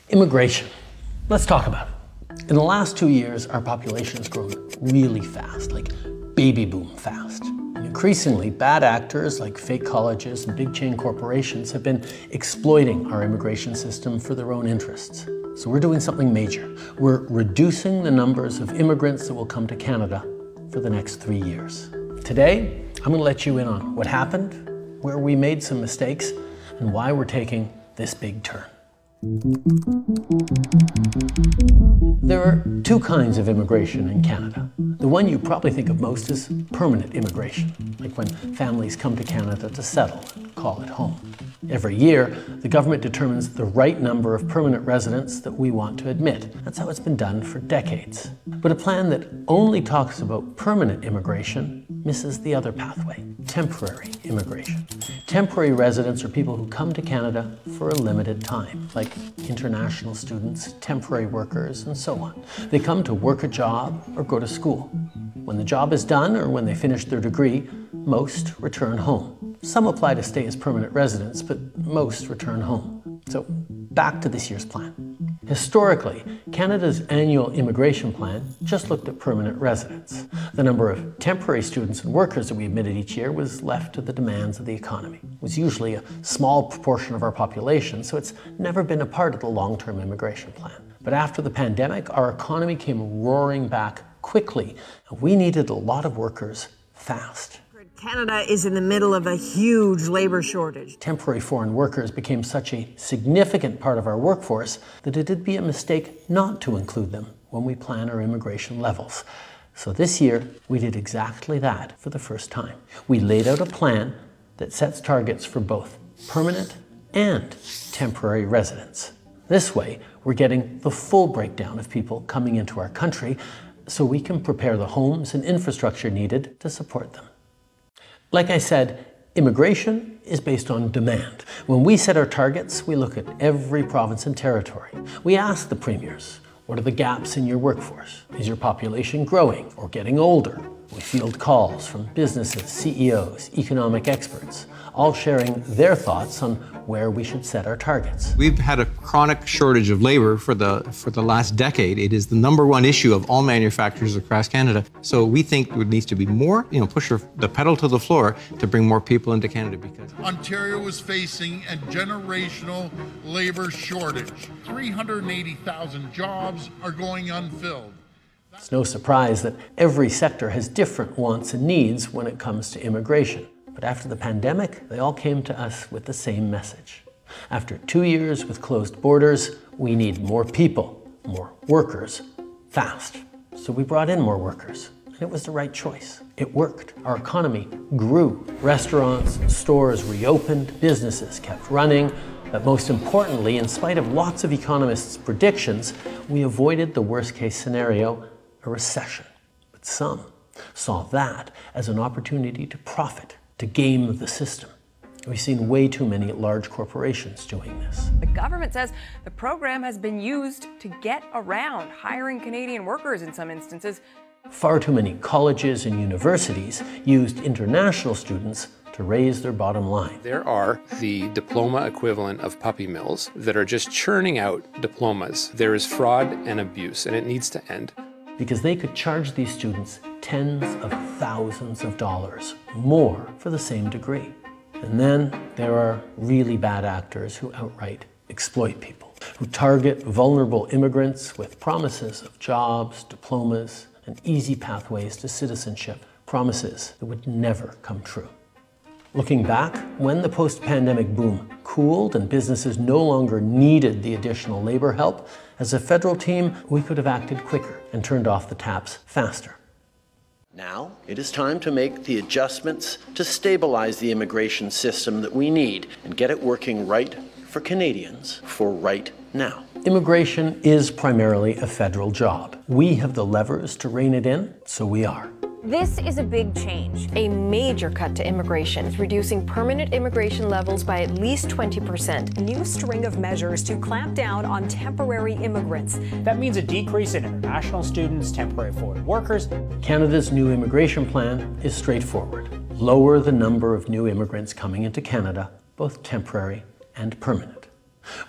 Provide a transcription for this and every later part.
Immigration. Let's talk about it. In the last 2 years, our population has grown really fast, like baby boom fast. And increasingly, bad actors like fake colleges and big chain corporations have been exploiting our immigration system for their own interests. So we're doing something major. We're reducing the numbers of immigrants that will come to Canada for the next 3 years. Today, I'm going to let you in on what happened, where we made some mistakes, and why we're taking this big turn. There are two kinds of immigration in Canada. The one you probably think of most is permanent immigration, like when families come to Canada to settle and call it home. Every year, the government determines the right number of permanent residents that we want to admit. That's how it's been done for decades. But a plan that only talks about permanent immigration misses the other pathway, temporary immigration. Temporary residents are people who come to Canada for a limited time, like international students, temporary workers, and so on. They come to work a job or go to school. When the job is done or when they finish their degree, most return home. Some apply to stay as permanent residents, but most return home. So back to this year's plan. Historically, Canada's annual immigration plan just looked at permanent residents. The number of temporary students and workers that we admitted each year was left to the demands of the economy. It was usually a small proportion of our population, so it's never been a part of the long-term immigration plan. But after the pandemic, our economy came roaring back quickly, and we needed a lot of workers fast. Canada is in the middle of a huge labor shortage. Temporary foreign workers became such a significant part of our workforce that it'd be a mistake not to include them when we plan our immigration levels. So this year, we did exactly that for the first time. We laid out a plan that sets targets for both permanent and temporary residents. This way, we're getting the full breakdown of people coming into our country so we can prepare the homes and infrastructure needed to support them. Like I said, immigration is based on demand. When we set our targets, we look at every province and territory. We ask the premiers, what are the gaps in your workforce? Is your population growing or getting older? We field calls from businesses, CEOs, economic experts, all sharing their thoughts on where we should set our targets. We've had a chronic shortage of labor for the last decade. It is the #1 issue of all manufacturers across Canada. So we think there needs to be more, push the pedal to the floor to bring more people into Canada because Ontario is facing a generational labor shortage. 380,000 jobs are going unfilled. It's no surprise that every sector has different wants and needs when it comes to immigration. But after the pandemic, they all came to us with the same message. After 2 years with closed borders, we need more people, more workers, fast. So we brought in more workers, and it was the right choice. It worked. Our economy grew. Restaurants and stores reopened, businesses kept running, but most importantly, in spite of lots of economists' predictions, we avoided the worst-case scenario, a recession. But some saw that as an opportunity to profit, to game the system. We've seen way too many large corporations doing this. The government says the program has been used to get around hiring Canadian workers in some instances. Far too many colleges and universities used international students to raise their bottom line. There are the diploma equivalent of puppy mills that are just churning out diplomas. There is fraud and abuse, and it needs to end. Because they could charge these students tens of thousands of dollars more for the same degree. And then there are really bad actors who outright exploit people, who target vulnerable immigrants with promises of jobs, diplomas, and easy pathways to citizenship, promises that would never come true. Looking back, when the post-pandemic boom cooled and businesses no longer needed the additional labor help, as a federal team, we could have acted quicker and turned off the taps faster. Now, it is time to make the adjustments to stabilize the immigration system that we need and get it working right for Canadians for right now. Immigration is primarily a federal job. We have the levers to rein it in, so we are. This is a big change, a major cut to immigration, reducing permanent immigration levels by at least 20%. A new string of measures to clamp down on temporary immigrants. That means a decrease in international students, temporary foreign workers. Canada's new immigration plan is straightforward. Lower the number of new immigrants coming into Canada, both temporary and permanent.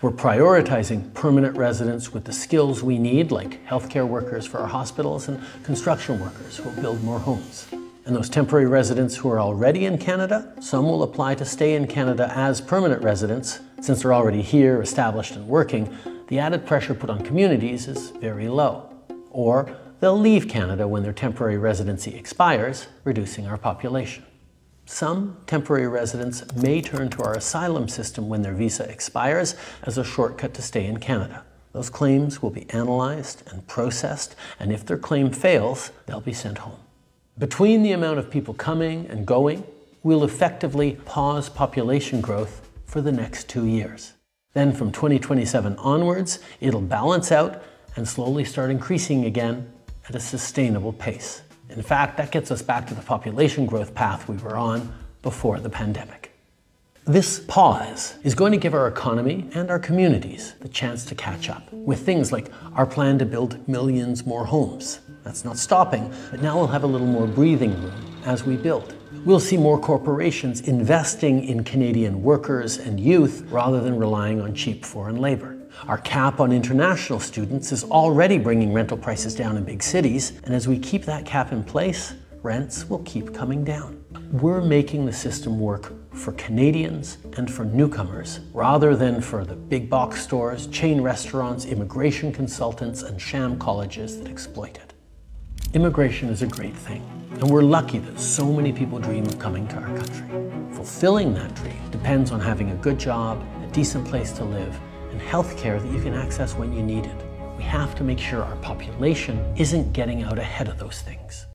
We're prioritizing permanent residents with the skills we need, like healthcare workers for our hospitals and construction workers who will build more homes. And those temporary residents who are already in Canada, some will apply to stay in Canada as permanent residents. Since they're already here, established and working, the added pressure put on communities is very low. Or they'll leave Canada when their temporary residency expires, reducing our population. Some temporary residents may turn to our asylum system when their visa expires as a shortcut to stay in Canada. Those claims will be analyzed and processed, and if their claim fails, they'll be sent home. Between the amount of people coming and going, we'll effectively pause population growth for the next 2 years. Then from 2027 onwards, it'll balance out and slowly start increasing again at a sustainable pace. In fact, that gets us back to the population growth path we were on before the pandemic. This pause is going to give our economy and our communities the chance to catch up with things like our plan to build millions more homes. That's not stopping, but now we'll have a little more breathing room as we build. We'll see more corporations investing in Canadian workers and youth rather than relying on cheap foreign labor. Our cap on international students is already bringing rental prices down in big cities, and as we keep that cap in place, rents will keep coming down. We're making the system work for Canadians and for newcomers, rather than for the big box stores, chain restaurants, immigration consultants, and sham colleges that exploit it. Immigration is a great thing, and we're lucky that so many people dream of coming to our country. Fulfilling that dream depends on having a good job, a decent place to live, and health care that you can access when you need it. We have to make sure our population isn't getting out ahead of those things.